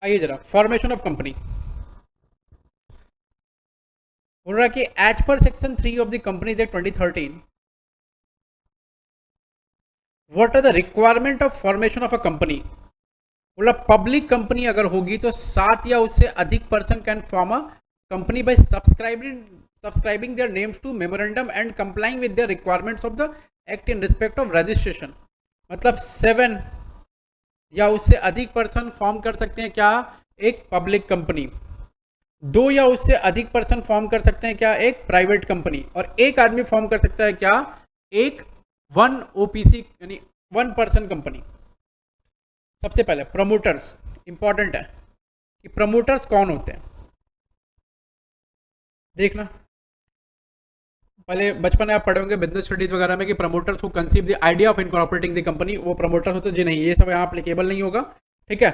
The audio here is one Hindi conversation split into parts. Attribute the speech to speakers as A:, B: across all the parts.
A: आइए जरा फॉर्मेशन ऑफ कंपनी बोल रहा है कि as per section 3 of the Companies Act 2013 what are the requirement of formation of a company. बोला पब्लिक कंपनी अगर होगी तो 7 या उससे अधिक person can form a company by subscribing their names to memorandum and complying with the requirements of the act in respect of registration. मतलब 7 या उससे अधिक पर्सन फॉर्म कर सकते हैं क्या, एक पब्लिक कंपनी। 2 या उससे अधिक पर्सन फॉर्म कर सकते हैं क्या, एक प्राइवेट कंपनी। और एक आदमी फॉर्म कर सकता है क्या, एक 1 ओपीसी यानी 1 पर्सन कंपनी। सबसे पहले प्रमोटर्स इंपॉर्टेंट है कि प्रमोटर्स कौन होते हैं। देखना पहले बचपन में आप पढ़े होंगे बिजनेस स्टडीज वगैरह में कि प्रमोटर्स को conceive the idea of incorporating the company, वो प्रमोटर्स होते जी नहीं, ये सब यहाँ अप्लीकेबल नहीं होगा। ठीक है,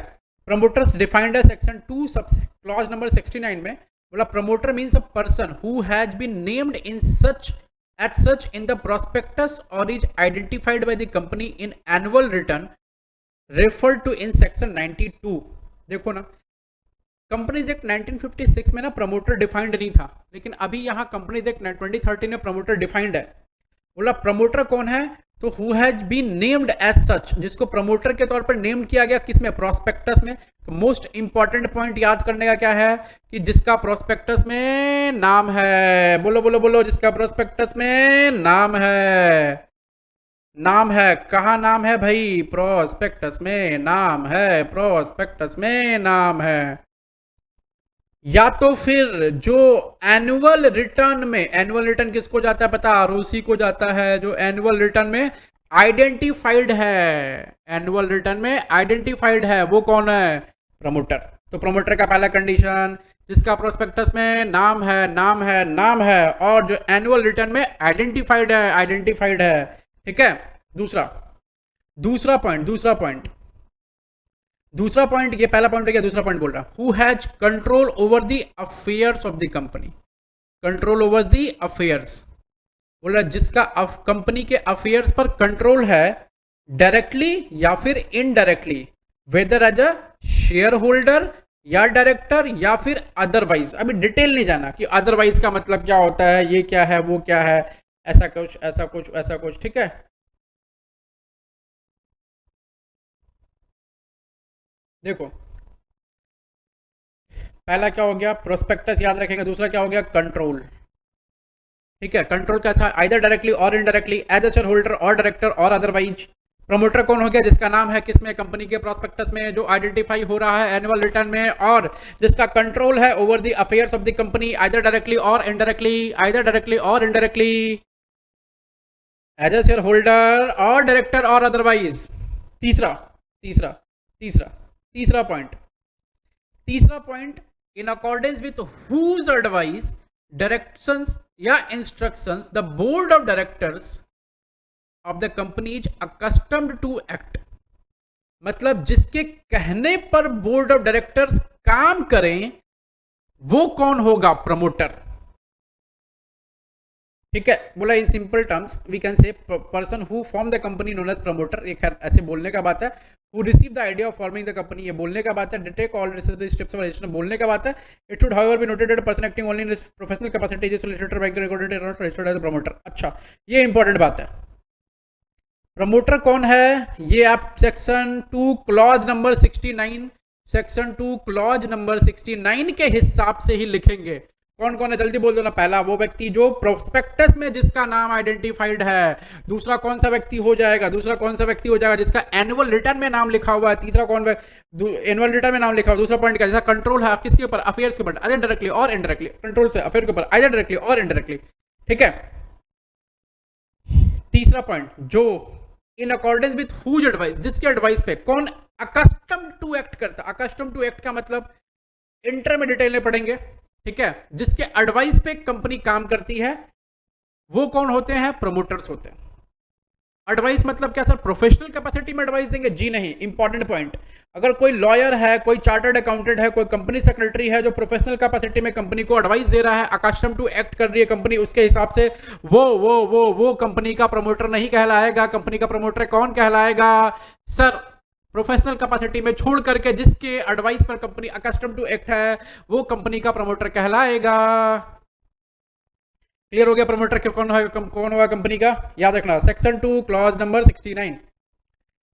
A: प्रमोटर्स डिफाइंड है सेक्शन 2 क्लॉज नंबर 69 में। बोला promoter means a person who has been named in such as such in the prospectus or is identified by the company in annual return referred to in section 92। देखो ना, कंपनीज एक्ट 1956 में ना प्रमोटर डिफाइंड नहीं था, लेकिन अभी यहाँ कंपनीज एक्ट 2013 में प्रमोटर डिफाइंड है। बोला प्रमोटर कौन है, तो who has been named as such, जिसको प्रमोटर के तौर पर नेम्ड किया गया किसमें, प्रोस्पेक्टस में। तो मोस्ट इंपॉर्टेंट पॉइंट याद करने का क्या है कि जिसका प्रोस्पेक्टस में नाम है, बोलो बोलो बोलो, जिसका प्रोस्पेक्टस में नाम है। नाम है, कहाँ नाम है भाई, प्रोस्पेक्टस में नाम है, प्रोस्पेक्टस में नाम है। या तो फिर जो एनुअल रिटर्न में, एनुअल रिटर्न किसको जाता है पता, आरओसी को जाता है, जो एनुअल रिटर्न में आइडेंटिफाइड है, एनुअल रिटर्न में आइडेंटिफाइड है, वो कौन है, प्रमोटर। तो प्रमोटर का पहला कंडीशन जिसका प्रोस्पेक्टस में नाम है, नाम है, नाम है, और जो एनुअल रिटर्न में आइडेंटिफाइड है, आइडेंटिफाइड है। ठीक है, दूसरा दूसरा पॉइंट दूसरा पॉइंट, ये पहला पॉइंट हो गया, दूसरा पॉइंट बोल रहा who has control over the affairs of the company. Control over the affairs बोल रहा जिसका कंपनी के अफेयर्स पर कंट्रोल है, डायरेक्टली या फिर indirectly, whether as a share holder या डायरेक्टर या फिर अदरवाइज। अभी डिटेल नहीं जाना कि अदरवाइज का मतलब क्या होता है, ये क्या है, वो क्या है, ऐसा कुछ ऐसा कुछ ऐसा कुछ। ठीक है, देखो पहला क्या हो गया, प्रोस्पेक्टस याद रखेंगे, दूसरा क्या हो गया, कंट्रोल। ठीक है, कंट्रोल कैसा, आइदर डायरेक्टली और indirectly, as a share holder और डायरेक्टर और अदरवाइज। प्रमोटर कौन हो गया, जिसका नाम है किसमें, कंपनी के प्रोस्पेक्टस में, जो आइडेंटिफाई हो रहा है एनुअल रिटर्न में, और जिसका कंट्रोल है over the affairs of the company, either directly और इनडायरेक्टली, आइदर डायरेक्टली और indirectly, as a share holder और डायरेक्टर और अदरवाइज। तीसरा तीसरा तीसरा तीसरा point in accordance with whose advice, directions या instructions the board of directors of the company is accustomed to act. मतलब जिसके कहने पर बोर्ड ऑफ डायरेक्टर्स काम करें, वो कौन होगा, प्रमोटर। ठीक है, बोला in simple terms we can say person who form the company known as promoter. ये खैर ऐसे बोलने का बात है, who receive the idea of forming the company, ये बोलने का बात है, take all necessary steps for registration, बोलने का बात है। It should however be noted that person acting only in professional capacity is solicitor bank recorded not registered as promoter. अच्छा, ये इंपॉर्टेंट बात है। प्रमोटर कौन है, ये आप section 2 clause number 69, section 2 clause number 69 के हिसाब से ही लिखेंगे। कौन कौन है जल्दी बोल दो ना। पहला वो व्यक्ति जो प्रोस्पेक्टस में जिसका नाम आइडेंटिफाइड है। दूसरा कौन सा व्यक्ति हो जाएगा, दूसरा कौन सा व्यक्ति हो जाएगा जिसका एनुअल रिटर्न में नाम लिखा हुआ है। तीसरा कौन, एनुअल रिटर्न में नाम लिखा हुआ। दूसरा पॉइंट का जिसका कंट्रोल है किसके ऊपर, अफेयर्स के ऊपर, आइदर डायरेक्टली और इनडायरेक्टली, कंट्रोल से अफेयर के ऊपर आइदर डायरेक्टली और इनडायरेक्टली। ठीक है, तीसरा पॉइंट जो in accordance with whose advice, जिसके एडवाइस पे कौन अकस्टम टू एक्ट करता। अकस्टम टू एक्ट का मतलब इंटर में डिटेल में पढ़ेंगे। ठीक है, जिसके एडवाइस पे कंपनी काम करती है वो कौन होते हैं, प्रमोटर्स होते हैं। एडवाइस मतलब क्या सर, प्रोफेशनल कैपेसिटी में एडवाइस देंगे, जी नहीं। इंपॉर्टेंट पॉइंट, अगर कोई लॉयर है, कोई चार्टर्ड अकाउंटेंट है, कोई कंपनी सेक्रेटरी है जो प्रोफेशनल कैपेसिटी में कंपनी को एडवाइस दे रहा है, अकस्टम टू एक्ट कर रही है कंपनी, उसके हिसाब से वो कंपनी का प्रमोटर नहीं कहलाएगा। कंपनी का प्रमोटर कौन कहलाएगा सर, प्रोफेशनल कैपेसिटी में छोड़ करके जिसके एडवाइस पर कंपनी अकस्टम टू एक्ट है वो कंपनी का प्रमोटर कहलाएगा। क्लियर हो गया? प्रमोटर कौन होगा कंपनी का? याद रखना section 2 clause number 69।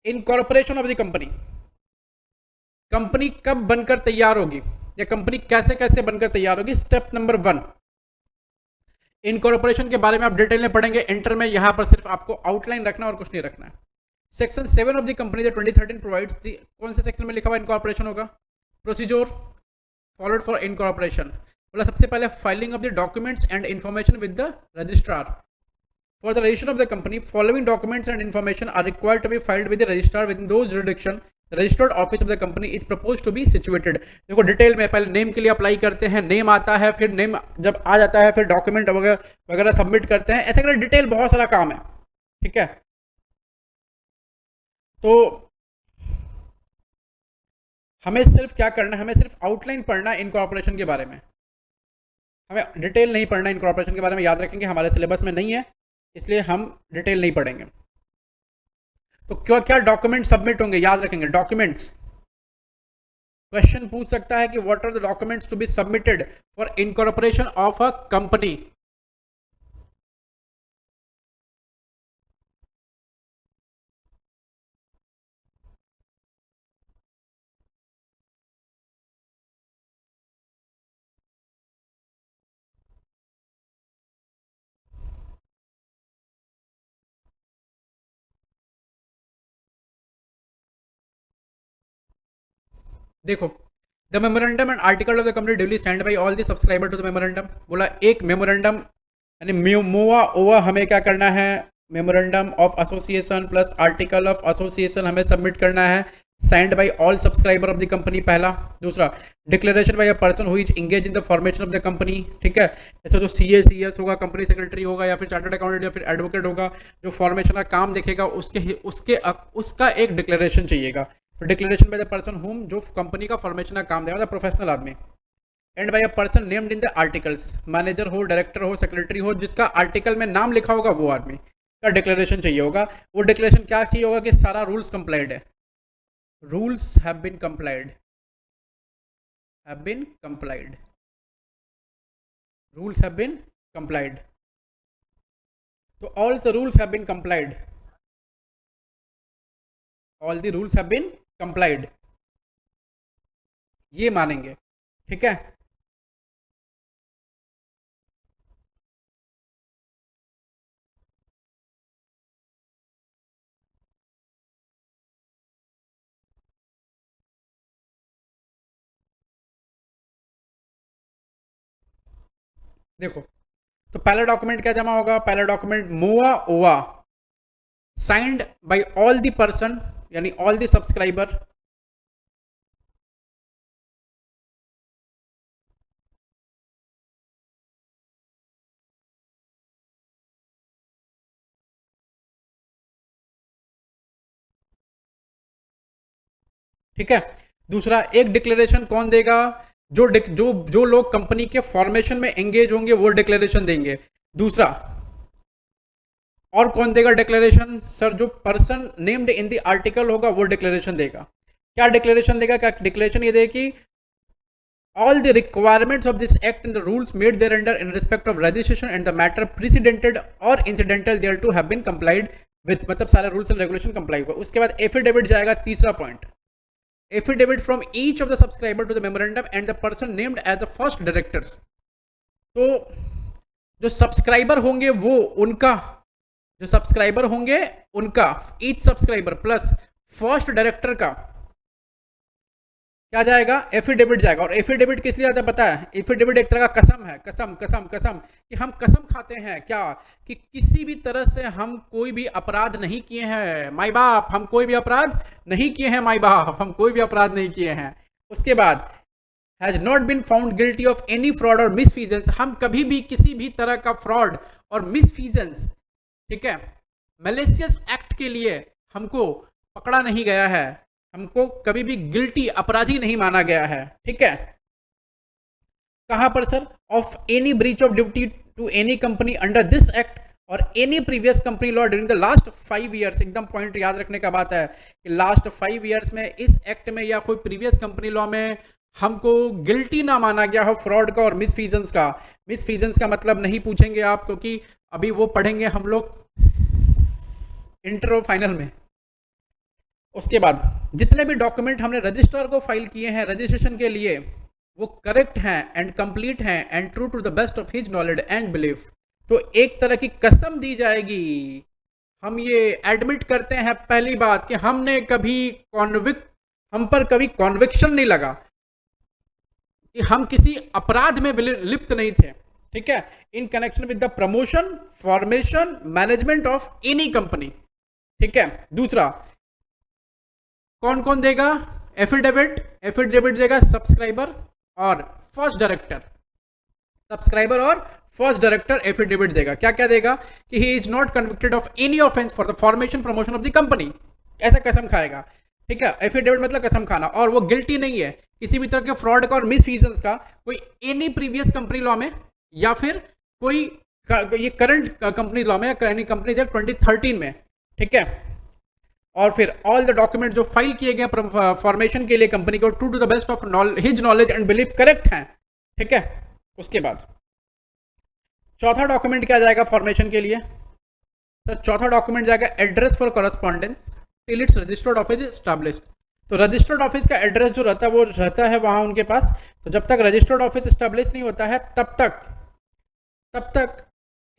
A: Incorporation of the company, company कब बनकर तैयार होगी या कंपनी कैसे कैसे बनकर तैयार होगी। स्टेप नंबर 1, इनकॉर्पोरेशन के बारे में आप डिटेल में पढ़ेंगे इंटर में, यहां पर सिर्फ आपको आउटलाइन रखना और कुछ नहीं रखना है। Section 7 of the company 2013 provides the, कौन से सेक्शन में लिखा हुआ इनकॉर्पोरेशन होगा? प्रोसीजर फॉलोड फॉर इनकॉर्पोरेशन, बोला सबसे पहले filing of the documents and information with the registrar. For the registration of the company following documents and information are required to be filed with the registrar within those jurisdiction registered office of the company is propose to be situated. देखो डिटेल में पहले नेम के लिए अप्लाई करते हैं, नेम आता है, फिर नेम जब आ जाता है फिर डॉक्यूमेंट वगैरह सबमिट करते हैं, ऐसे करके डिटेल बहुत सारा काम है। ठीक है, तो हमें सिर्फ क्या करना है, हमें सिर्फ आउटलाइन पढ़ना है इनकॉर्पोरेशन के बारे में, हमें डिटेल नहीं पढ़ना इनकॉर्पोरेशन के बारे में। याद रखेंगे हमारे सिलेबस में नहीं है इसलिए हम डिटेल नहीं पढ़ेंगे। तो क्या क्या डॉक्यूमेंट सबमिट होंगे, याद रखेंगे डॉक्यूमेंट्स। क्वेश्चन पूछ सकता है कि what are the documents to be submitted for incorporation of a company. देखो the memorandum and article of the company duly signed by all the subscriber to the memorandum. बोला एक मेमोरेंडम यानी मोवा ओवा हमें क्या करना है, memorandum of association plus article of association हमें सबमिट करना है, signed by all subscriber of the company पहला। दूसरा declaration bye a person who is engage in the formation of the company. ठीक है, जैसे जो CS होगा, कंपनी सेक्रेटरी होगा या फिर चार्टर्ड अकाउंटेंट या फिर एडवोकेट होगा, जो फॉर्मेशन का काम देखेगा उसका एक डिक्लेरेशन चाहिएगा। तो declaration by the person whom, जो कंपनी का फॉर्मेशन का काम देगा, प्रोफेशनल आदमी। And by a person named in the articles, manager हो, डायरेक्टर हो, सेक्रेटरी हो, जिसका आर्टिकल में नाम लिखा होगा वो आदमी का डिक्लेरेशन चाहिए होगा। वो डिक्लेरेशन क्या चाहिए होगा कि सारा रूल्स कंप्लाइड है, rules have been complied, rules have been complied. तो all the rules have been complied, all the rules have been complied, ये मानेंगे। ठीक है, देखो तो पहला डॉक्यूमेंट क्या जमा होगा, पहला डॉक्यूमेंट मोआ ओवा signed by all the person यानी ऑल द सब्सक्राइबर। ठीक है, दूसरा एक डिक्लेरेशन कौन देगा, जो लोग कंपनी के फॉर्मेशन में एंगेज होंगे वो डिक्लेरेशन देंगे। दूसरा और कौन देगा डिक्लेरेशन, सर जो person named in the article होगा वो डिक्लेरेशन देगा। क्या डिक्लेरेशन देगा, क्या डिक्लेरेशन ये देगा कि all the requirements of this act and the rules made thereunder in respect of registration and the matter precedented or incidental thereto have been complied with, मतलब सारे रूल्स एंड रेगुलेशन कंप्लाई हुआ। उसके बाद एफिडेविट जाएगा, तीसरा point, affidavit from each of the subscriber to the memorandum and the person named as the first directors. तो जो सब्सक्राइबर होंगे वो उनका, जो सब्सक्राइबर होंगे उनका, each subscriber plus first director का क्या जाएगा, एफिडेविट जाएगा। और एफिडेविट किस लिए आता है पता है, एफिडेविट एक तरह का कसम है, कसम कसम कसम, कि हम कसम खाते हैं क्या, कि किसी भी तरह से हम कोई भी अपराध नहीं किए हैं माई बाप, हम कोई भी अपराध नहीं किए हैं माई बाप, हम कोई भी अपराध नहीं किए हैं। उसके बाद has not been found guilty of any fraud और मिसफीजेंस, हम कभी भी किसी भी तरह का फ्रॉड और मिसफीजेंस, ठीक है, मैलिशियस एक्ट के लिए हमको पकड़ा नहीं गया है, हमको कभी भी गिल्टी अपराधी नहीं माना गया है। ठीक है, कहां पर sir, of any breach of duty to any company under this act or any previous company law during the last 5 years, एकदम पॉइंट याद रखने का बात है कि लास्ट 5 ईयर्स में इस एक्ट में या कोई प्रीवियस कंपनी लॉ में हमको गिल्टी ना माना गया हो फ्रॉड का और मिसफीजेंस का। मिसफीजेंस का मतलब नहीं पूछेंगे आप, क्योंकि अभी वो पढ़ेंगे हम लोग इंटर और फाइनल में। उसके बाद जितने भी डॉक्यूमेंट हमने रजिस्ट्रार को फाइल किए हैं रजिस्ट्रेशन के लिए वो करेक्ट हैं एंड कंप्लीट हैं and true to the best of his knowledge and belief. तो एक तरह की कसम दी जाएगी, हम ये एडमिट करते हैं पहली बात कि हमने कभी हम पर कभी कॉन्विक्शन नहीं लगा कि हम किसी अपराध में लिप्त नहीं थे, ठीक है, in connection with the promotion formation management of any company, ठीक है। दूसरा कौन कौन देगा एफिडेविट देगा सब्सक्राइबर और फर्स्ट डायरेक्टर, सब्सक्राइबर और फर्स्ट डायरेक्टर एफिडेविट देगा। क्या क्या देगा कि he is not convicted of any offence for the formation promotion of the company, ऐसा कसम खाएगा, ठीक है। एफिडेविट मतलब कसम खाना, और वो गिल्टी नहीं है किसी भी तरह के फ्रॉड का और मिसफीजेंस का कोई एनी प्रीवियस कंपनी लॉ में या फिर कोई ये करंट कंपनी लॉ में या कंपनी एक्ट 2013 में, ठीक है। और फिर ऑल द डॉक्यूमेंट जो फाइल किए गए फॉर्मेशन के लिए कंपनी को true to the best of his knowledge and belief correct हैं, ठीक है। उसके बाद चौथा डॉक्यूमेंट क्या जाएगा फॉर्मेशन के लिए, तो चौथा डॉक्यूमेंट जाएगा address for correspondence till it's registered office established. तो रजिस्टर्ड ऑफिस का एड्रेस जो रहता है वो रहता है वहां उनके पास। तो जब तक रजिस्टर्ड ऑफिस इस्टेब्लिश नहीं होता है तब तक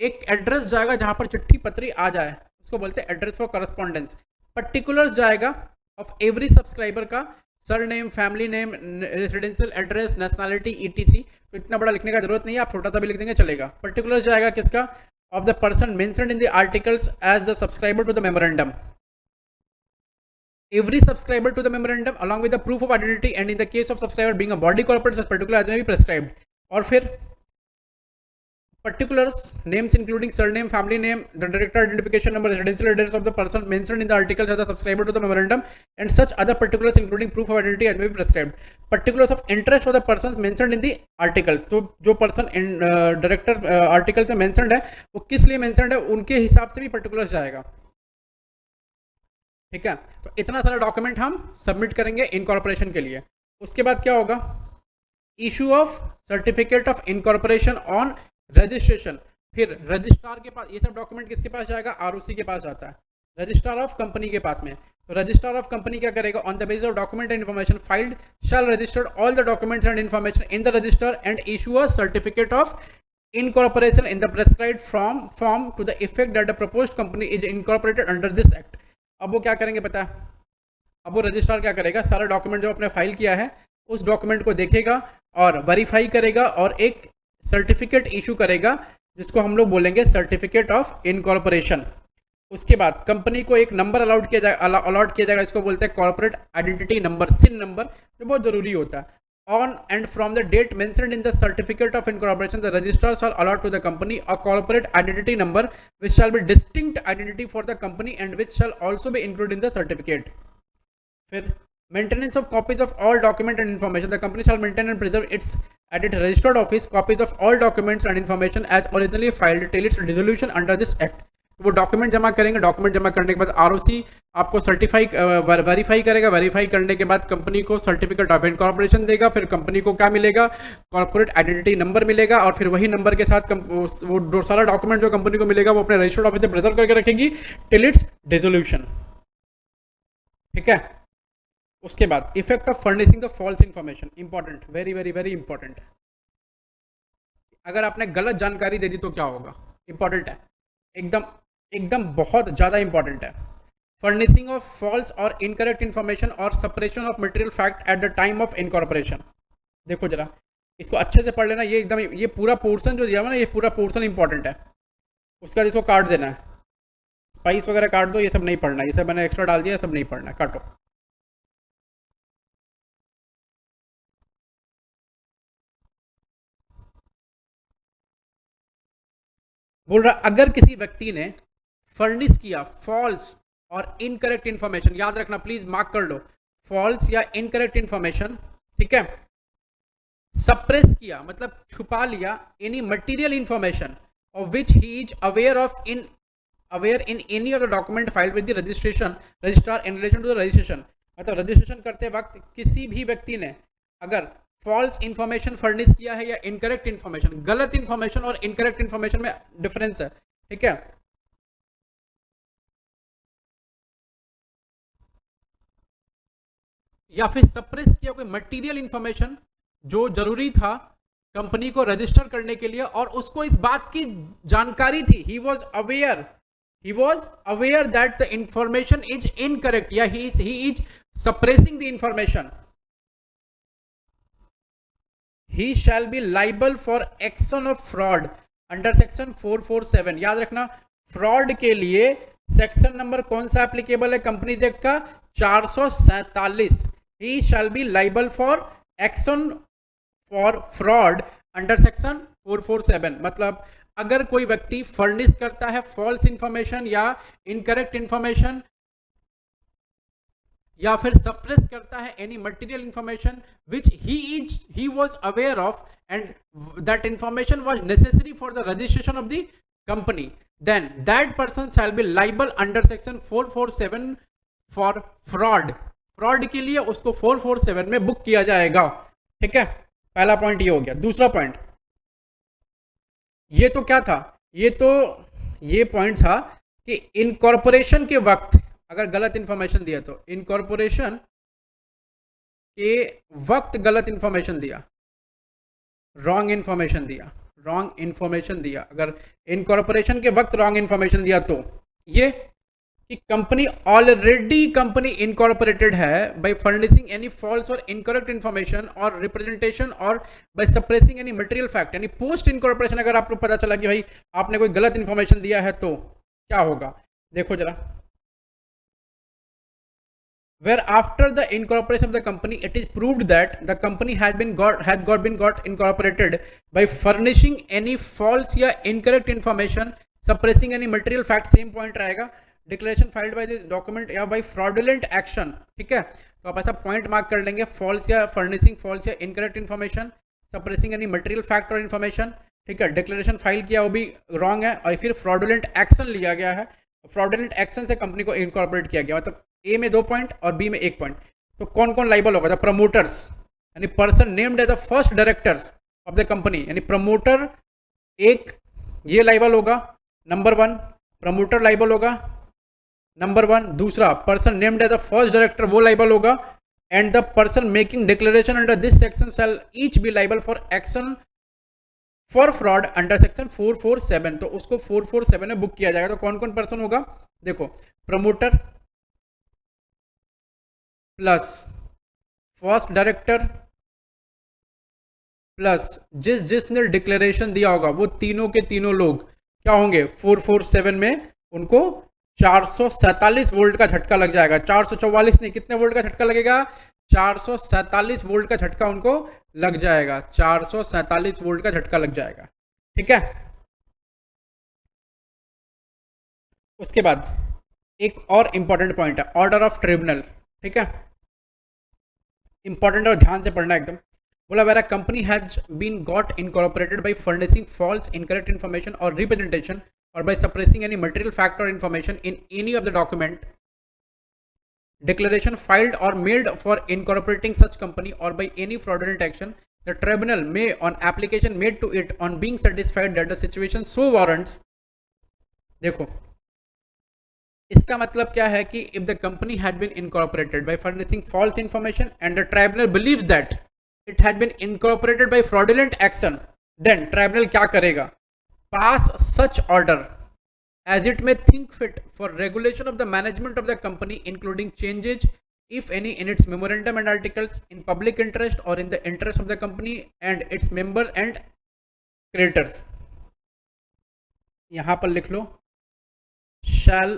A: एक एड्रेस जाएगा जहां पर चिट्ठी पत्री आ जाए, उसको बोलते हैं एड्रेस फॉर कॉरेस्पॉन्डेंस। पर्टिकुलर्स जाएगा ऑफ एवरी सब्सक्राइबर का, sir name, family name, residential address, nationality, etc. तो इतना बड़ा लिखने का जरूरत नहीं है, आप छोटा सा भी लिख देंगे चलेगा। पर्टिकुलर्स जाएगा किसका, of the person mentioned in the articles as the subscriber to the memorandum, every subscriber to the memorandum along with the proof of identity and in the case of subscriber being a body corporate such particular as may be prescribed। और फिर particulars names including surname, family name, the director identification number, residential address of the person mentioned in the articles as the subscriber to the memorandum and such other particulars including proof of identity as may be prescribed। particulars of interest of the persons mentioned in the articles, तो जो person in director articles में mentioned है वो किस लिए mentioned है उनके हिसाब से भी particulars जाएगा, ठीक है। तो इतना सारा डॉक्यूमेंट हम सबमिट करेंगे इनकॉर्पोरेशन के लिए। उसके बाद क्या होगा, issue of certificate of incorporation on registration. फिर रजिस्ट्रार के पास ये सब डॉक्यूमेंट किसके पास जाएगा, आरओसी के पास जाता है, रजिस्ट्रार ऑफ कंपनी के पास में। तो रजिस्ट्रार ऑफ कंपनी क्या करेगा, on the basis of document and information filed shall registered all the documents and information in the register and issue a certificate of incorporation in the prescribed form to the effect that the proposed company is incorporated under this act। अब वो क्या करेंगे पता है, अब वो रजिस्ट्रार क्या करेगा, सारा डॉक्यूमेंट जो आपने फाइल किया है उस डॉक्यूमेंट को देखेगा और वेरीफाई करेगा और एक सर्टिफिकेट इशू करेगा जिसको हम लोग बोलेंगे सर्टिफिकेट ऑफ इनकॉर्पोरेशन। उसके बाद कंपनी को एक नंबर अलॉट किया जाएगा, इसको बोलते हैं कॉर्पोरेट आइडेंटिटी नंबर, सिन नंबर, जो बहुत जरूरी होता है। On and from the date mentioned in the certificate of incorporation, the registrar shall allot to the company a corporate identity number which shall be distinct identity for the company and which shall also be included in the certificate। फिर maintenance of copies of all document and information, the company shall maintain and preserve its at its registered office copies of all documents and information as originally filed till its resolution under this act। वो डॉक्यूमेंट जमा करेंगे, डॉक्यूमेंट जमा करने के बाद आरओसी आपको सर्टिफाई वेरीफाई करेगा, वेरीफाई करने के बाद कंपनी को सर्टिफिकेट ऑफ इनकॉर्पोरेशन देगा। फिर कंपनी को क्या मिलेगा, कॉर्पोरेट आइडेंटिटी नंबर मिलेगा और फिर वही नंबर के साथ वो सारा डॉक्यूमेंट जो कंपनी को मिलेगा वो अपने रजिस्टर्ड ऑफिस से प्रिजर्व करके रखेगी टिल इट्स डिसोल्यूशन, ठीक है। उसके बाद effect of furnishing the false information, important, very very very important. अगर आपने गलत जानकारी दे दी तो क्या होगा, इंपॉर्टेंट है, एकदम बहुत ज़्यादा इंपॉर्टेंट है। फर्निशिंग ऑफ फॉल्स और इनकरेक्ट इन्फॉर्मेशन और separation of material fact at the time of incorporation. देखो जरा इसको अच्छे से पढ़ लेना, ये एकदम ये पूरा पोर्शन जो दिया हुआ ना, ये पूरा पोर्शन इंपॉर्टेंट है। उसके बाद इसको काट देना है, स्पाइस वगैरह काट दो, ये सब नहीं पढ़ना, ये सब मैंने एक्स्ट्रा डाल दिया, सब नहीं पढ़ना, काटो। बोल रहा अगर किसी व्यक्ति ने फर्निश किया फॉल्स और इनकरेक्ट इंफॉर्मेशन, याद रखना प्लीज मार्क कर लो, फॉल्स या इनकरेक्ट इंफॉर्मेशन, ठीक है। सप्रेस किया मतलब छुपा लिया any material information of which he is aware in any of the document filed with the registrar in relation to the registration. मतलब रजिस्ट्रेशन करते वक्त किसी भी व्यक्ति ने अगर फॉल्स इंफॉर्मेशन फर्निश किया है या इनकरेक्ट इंफॉर्मेशन, गलत इंफॉर्मेशन और इनकरेक्ट इंफॉर्मेशन में डिफरेंस है, ठीक है, या फिर सप्रेस किया कोई मटेरियल इंफॉर्मेशन जो जरूरी था कंपनी को रजिस्टर करने के लिए और उसको इस बात की जानकारी थी, he was aware that the information is incorrect या he is suppressing the information, he shall be liable for action of fraud under section 447। याद रखना, फ्रॉड के लिए सेक्शन नंबर कौन सा एप्लीकेबल है कंपनीज एक्ट का? 447। He shall be liable for action for fraud under section 447। मतलब अगर कोई व्यक्ति फर्निश करता है फॉल्स इंफॉर्मेशन या इनकरेक्ट इंफॉर्मेशन या फिर सप्रेस करता है any material information which he was aware of and that information was necessary for the registration of the company, then that person shall be liable under section 447 for fraud. Fraud के लिए उसको 447 में बुक किया जाएगा, ठीक है। पहला पॉइंट ये हो गया। दूसरा पॉइंट, ये तो क्या था, ये पॉइंट था कि इनकॉर्पोरेशन के वक्त अगर गलत इंफॉर्मेशन दिया तो इनकॉर्पोरेशन के वक्त गलत इंफॉर्मेशन दिया, रॉन्ग इंफॉर्मेशन दिया, अगर इनकॉर्पोरेशन के वक्त रॉन्ग इंफॉर्मेशन दिया तो ये कि कंपनी इनकॉर्पोरेटेड है बाय फर्निशिंग एनी फॉल्स और इनकरेक्ट इंफॉर्मेशन और रिप्रेजेंटेशन और by suppressing any material fact, यानी पोस्ट इनकॉर्पोरेशन अगर आपको पता चला कि भाई आपने कोई गलत इंफॉर्मेशन दिया है तो क्या होगा, देखो जरा। Where after the incorporation of the company, it is proved that the company has been got incorporated by furnishing any false या incorrect information, suppressing any material fact, same point रहेगा, declaration filed by the document या बाय फ्रॉडुलेंट एक्शन, ठीक है। तो आप ऐसा पॉइंट मार्क कर लेंगे, फॉल्स या फर्निशिंग फॉल्स या incorrect information, suppressing any material fact और इन्फॉर्मेशन, ठीक है। डिक्लेरेशन फाइल किया वो भी रॉन्ग है और फिर फ्रॉडुलेंट एक्शन लिया गया है, फ्रॉडुलेंट एक्शन से कंपनी को इनकॉर्पोरेट किया गया, मतलब ए में 2 पॉइंट और बी में 1 पॉइंट। तो कौन कौन लाइबल होगा? द प्रमोटर्स यानी person named as the first directors of the company, यानी प्रमोटर एक ये लाइबल होगा, नंबर 1 प्रमोटर लाइबल होगा, नंबर 1। दूसरा person named as the first director वो लाइबल होगा, and the person making declaration under this section shall each be liable for action for fraud under section 447। तो उसको 447 में बुक किया जाएगा। तो कौन कौन पर्सन होगा? देखो, promoter plus first director plus जिसने डिक्लेरेशन दिया होगा, वो तीनों के तीनों लोग क्या होंगे? 447 में उनको 447 वोल्ट का झटका लग जाएगा। 444 नहीं, कितने वोल्ट का झटका लगेगा? 447 वोल्ट का झटका उनको लग जाएगा, 447 वोल्ट का झटका लग जाएगा, ठीक है। उसके बाद एक और इंपॉर्टेंट पॉइंट है, ऑर्डर ऑफ ट्रिब्यूनल, ठीक है। इंपॉर्टेंट और ध्यान से पढ़ना एकदम। बोला where a company has been got incorporated by furnishing false incorrect information और representation or by suppressing any material fact or information in any of the document, declaration filed or made for incorporating such company or by any fraudulent action, the tribunal may on application made to it on being satisfied that the situation so warrants। देखो इसका मतलब क्या है कि if the company had been incorporated by furnishing false information and the tribunal believes that it had been incorporated by fraudulent action, then tribunal क्या करेगा? Pass such order as it may think fit for regulation of the management of the company, including changes, if any, in its memorandum and articles in public interest or in the interest of the company and its members and creditors। यहां पर लिख लो shall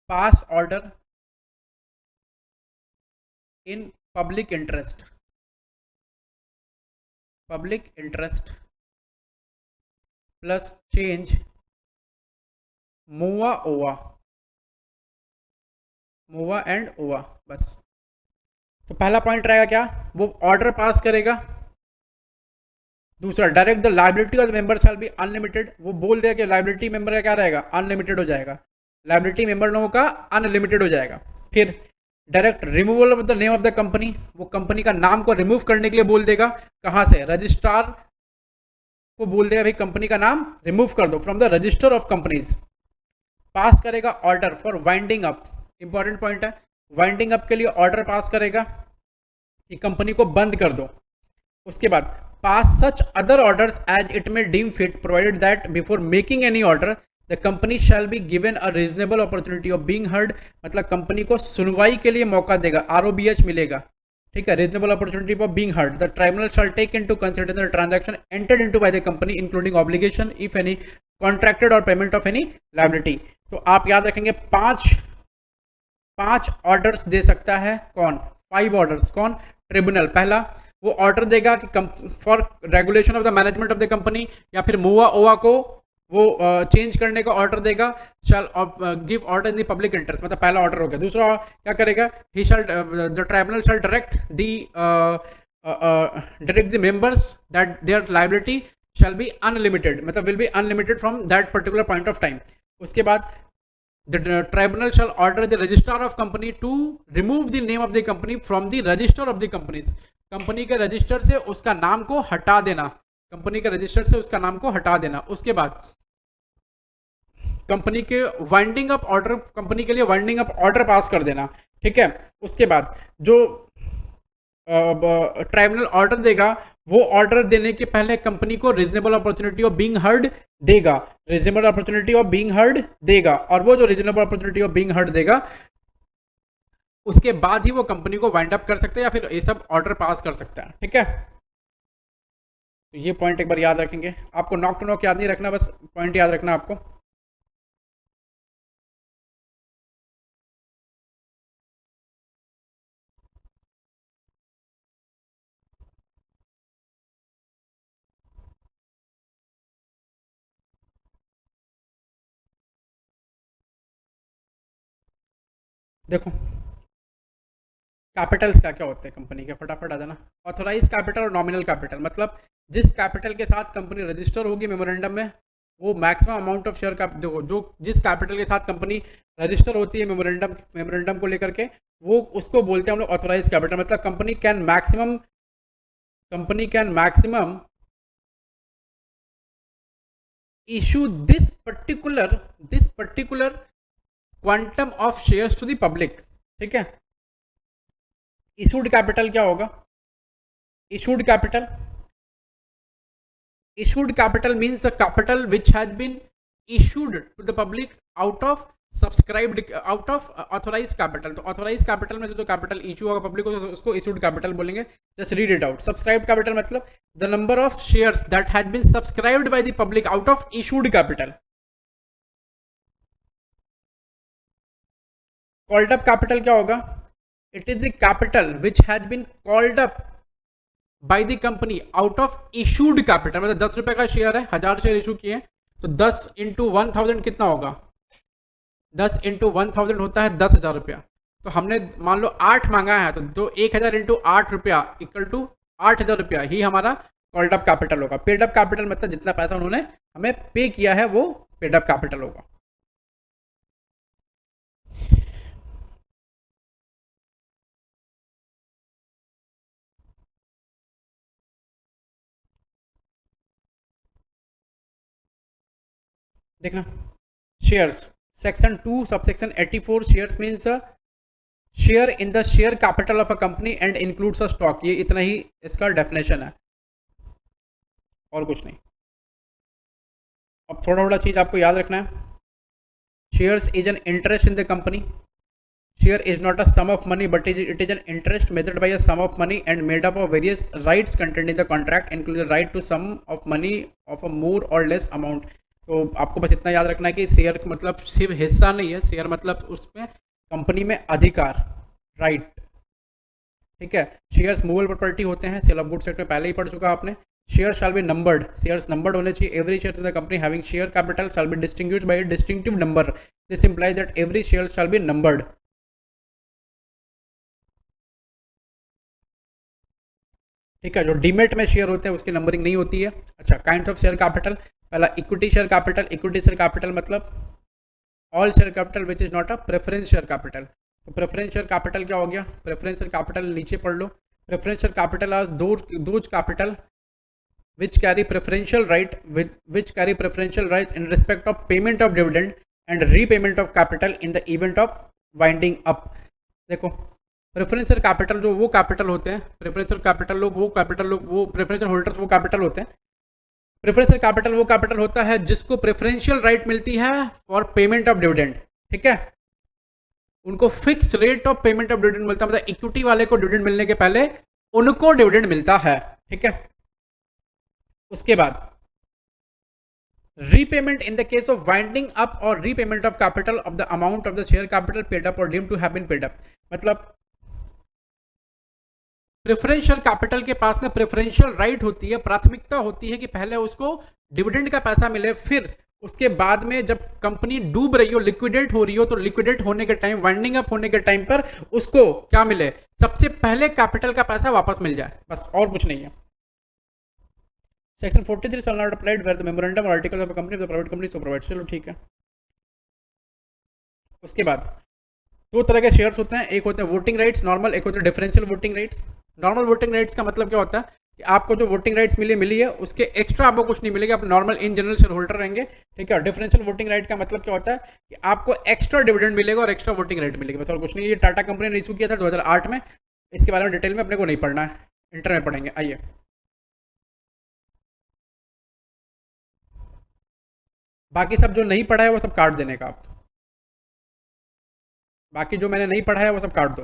A: pass order in public interest plus change MOA and AOA, बस। तो पहला पॉइंट रहेगा क्या? वो ऑर्डर पास करेगा दूसरा, direct the liability of the member shell be unlimited, वो बोल दिया कि लाइबिलिटी मेंबर का क्या रहेगा, अनलिमिटेड हो जाएगा, लाइबिलिटी मेंबर लोगों का अनलिमिटेड हो जाएगा। फिर direct removal of the name of the company, वो कंपनी का नाम को रिमूव करने के लिए बोल देगा, कहाँ से, रजिस्ट्रार को बोल देगा भाई कंपनी का नाम रिमूव कर दो from the register of companies. Pass करेगा order for winding up, important point है, वाइंडिंग अप के लिए ऑर्डर पास करेगा कि कंपनी को बंद कर दो। उसके बाद pass such other orders as it may deem fit provided that before making any order the company shall be given a reasonable opportunity of being heard, मतलब कंपनी को सुनवाई के लिए मौका देगा, ROBH मिलेगा, ठीक है, reasonable opportunity for being heard. The tribunal shall take into consideration the transaction entered into by the company including obligation if any contracted और पेमेंट ऑफ एनी लायबिलिटी। तो आप याद रखेंगे पांच ऑर्डर्स दे सकता है कौन, 5 ऑर्डर्स, कौन, ट्रिब्यूनल। पहला वो ऑर्डर देगा कि for regulation of the management of the company, या फिर मूवा ओवा को वो चेंज करने का ऑर्डर देगा, shall give order in the public interest, मतलब पहला ऑर्डर हो गया। दूसरा क्या करेगा, he shall the tribunal shall direct the members that their liability shall be unlimited, मतलब will be unlimited from that particular point of time. उसके बाद the tribunal shall order the registrar of company to remove the name of the company from the register of the companies, company के रजिस्टर से उसका नाम को हटा देना, कंपनी के रजिस्टर से उसका नाम को हटा देना। उसके बाद कंपनी के वाइंडिंग अप ऑर्डर, कंपनी के लिए वाइंडिंग अप ऑर्डर पास कर देना, ठीक है। उसके बाद जो ट्राइब्यूनल ऑर्डर देगा, वो ऑर्डर देने के पहले कंपनी को reasonable opportunity of being heard देगा, reasonable opportunity of being heard देगा, और वो जो reasonable opportunity of being heard देगा उसके बाद ही वो कंपनी को वाइंड अप कर सकता है या फिर ये सब ऑर्डर पास कर सकता है, ठीक है। तो ये पॉइंट एक बार याद रखेंगे, आपको नॉक टू नॉक याद नहीं रखना, बस पॉइंट याद रखना आपको। देखो कैपिटल्स क्या क्या होते हैं कंपनी के, फटाफट आ जाना। ऑथोराइज कैपिटल और नॉमिनल कैपिटल, मतलब जिस कैपिटल के साथ कंपनी रजिस्टर होगी मेमोरेंडम में, वो मैक्सिमम अमाउंट ऑफ शेयर का जो जिस कैपिटल के साथ कंपनी रजिस्टर होती है मेमोरेंडम को लेकर के, वो उसको बोलते हैं हम लोग ऑथोराइज कैपिटल। मतलब company can maximum issue this particular quantum of shares to the public, ठीक है। इशूड कैपिटल क्या होगा, issued capital means the capital which has been issued to the public out of authorise capital. तो ऑथोराइज कैपिटल में जो कैपिटल इशू होगा पब्लिक को, उसको इशूड कैपिटल बोलेंगे। Just read it out. Subscribed capital मतलब the number of shares that has been subscribed bye the public out of issued capital. Called up capital क्या होगा, it is the capital which has been called up by the company out of issued capital. मतलब 10 रुपए का शेयर है, 1000 शेयर इशू किए, तो 10 इंटू 1000 कितना होगा, 10 इंटू 1000 होता है 10,000 रुपया। तो हमने मान लो 8 मांगा है, तो 1000 इंटू 8 रुपया इक्वल टू 8000 रुपया ही हमारा कॉल्ड अप कैपिटल होगा। पेड अप कैपिटल मतलब जितना पैसा उन्होंने हमें पे किया है वो पेड अप कैपिटल होगा। देखना shares, section 2 subsection 84, shares means share in the share capital of a company and includes a stock. ये इतना ही इसका डेफिनेशन है और कुछ नहीं। अब थोड़ा थोड़ा चीज़ आपको याद रखना है। Shares is an interest in the company. Share is not a sum of money but it is an interest measured by a sum of money and made up of various rights content in the contract including right to sum of money of a more or less amount. तो आपको बस इतना याद रखना है कि शेयर मतलब सिर्फ हिस्सा नहीं है, शेयर मतलब उसमें कंपनी में अधिकार, राइट, ठीक है। शेयर्स मूवेबल प्रॉपर्टी होते हैं, सेल ऑफ गुड्स सेक्टर में पहले ही पढ़ चुका आपने। Share shall be numbered, shares numbered होने चाहिए। Every share in the company having share capital shall be distinguished by a distinctive number. This implies that every share shall be numbered. ठीक है। जो डीमेट में शेयर होते हैं उसकी नंबरिंग नहीं होती है। अच्छा, काइंड ऑफ शेयर कैपिटल, पहला equity share capital. Equity share capital मतलब all share capital which is not a preference share capital. तो प्रेफरेंस शेयर कैपिटल क्या हो गया? प्रेफरेंस शेयर कैपिटल नीचे पढ़ लो। Preference share capital are those capital which carry preferential right which carry preferential rights in respect of payment of dividend and repayment of capital in the event of winding up। देखो, प्रेफरेंशियल कैपिटल जो वो कैपिटल होते हैं, प्रेफरेंशियल कैपिटल लोग वो प्रेफरेंशियल होल्डर्स वो कैपिटल होते हैं। प्रेफरेंशियल कैपिटल वो कैपिटल होता है जिसको प्रेफरेंशियल राइट मिलती है फॉर पेमेंट ऑफ डिविडेंड। ठीक है, उनको fix rate of payment of dividend मिलता है, मतलब इक्विटी वाले को डिविडेंड मिलने के पहले उनको डिविडेंड मिलता है। ठीक है, उसके बाद repayment in the case of winding up or repayment of capital of the amount of the share capital paid up or deemed to have been paid up. मतलब प्रेफरेंशियल कैपिटल के पास में प्रेफरेंशियल राइट होती है, प्राथमिकता होती है कि पहले उसको डिविडेंड का पैसा मिले, फिर उसके बाद में जब कंपनी डूब रही हो, लिक्विडेट हो रही हो, तो लिक्विडेट होने के टाइम, वाइंडिंग अप होने के टाइम पर उसको क्या मिले? सबसे पहले कैपिटल का पैसा वापस मिल जाए, बस और कुछ नहीं है। Section 43 shall not applied where the memorandum or articles of a company of the private company so provide। चलो ठीक है। उसके बाद दो तरह के शेयर्स होते हैं, एक होते हैं वोटिंग राइट्स नॉर्मल, एक होते हैं differential voting rights. Normal voting rights का मतलब क्या होता है कि आपको जो वोटिंग राइट्स मिली है उसके एक्स्ट्रा आपको कुछ नहीं मिलेगा, आप normal in general share holder रहेंगे। ठीक है, डिफरेंशियल वोटिंग राइट का मतलब क्या होता है कि आपको एक्स्ट्रा डिविडेंड मिलेगा और एक्स्ट्रा वोटिंग राइट मिलेगी, बस और कुछ नहीं। ये टाटा कंपनी ने इशू किया था 2008 में, इसके बारे में डिटेल में अपने को नहीं पढ़ना है, इंटर में पढ़ेंगे। आइए, बाकी सब जो नहीं पढ़ा है वो सब काट देने का आप, बाकी जो मैंने नहीं पढ़ा है वो सब काट दो।